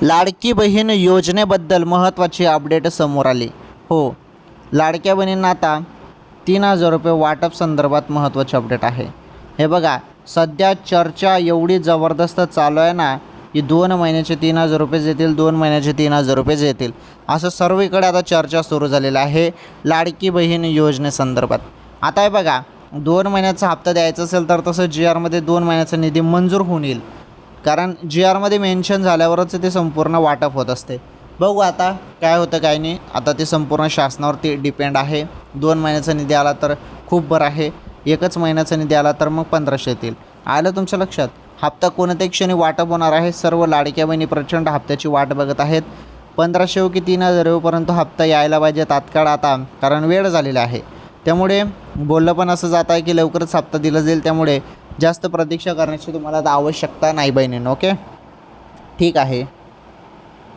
लाडकी बहीण योजनेबद्दल महत्त्वाची अपडेट समोर आली. हो, लाडक्या बहिणींना आता 3,000 रुपये वाटप संदर्भात महत्त्वाची अपडेट आहे. हे बघा, सध्या चर्चा एवढी जबरदस्त चालू आहे ना, की 2 महिन्याचे 3,000 रुपये येतील, 2 महिन्याचे 3,000 रुपये येतील, असं सर्वीकडे आता चर्चा सुरू झालेली आहे लाडकी बहीण योजनेसंदर्भात. आता हे बघा, 2 महिन्याचा हप्ता द्यायचा असेल तर तसं GRमध्ये 2 महिन्याचा निधी मंजूर होऊन येईल, कारण GRमध्ये मेन्शन झाल्यावरच ते संपूर्ण वाटप होत असते. बघू आता काय होतं काय नाही. आता ते संपूर्ण शासनावरती डिपेंड आहे. 2 महिन्याचा निधी आला तर खूप बरं आहे, 1च महिन्याचा निधी आला तर मग 1,500 येतील. आलं तुमच्या लक्षात? हप्ता कोणत्या क्षणी वाटप होणार आहे? सर्व लाडक्या बहिणी प्रचंड हप्त्याची वाट बघत आहेत. 1,500 की 3,000 येऊपर्यंत हप्ता यायला पाहिजे तात्काळ आता, कारण वेळ झालेला आहे. त्यामुळे बोललं पण असं जात आहे की लवकरच हप्ता दिला जाईल. त्यामुळे जास्त प्रतीक्षा करण्याची तुम्हाला आता आवश्यकता नाही बहिणींनो. ओके, ठीक आहे.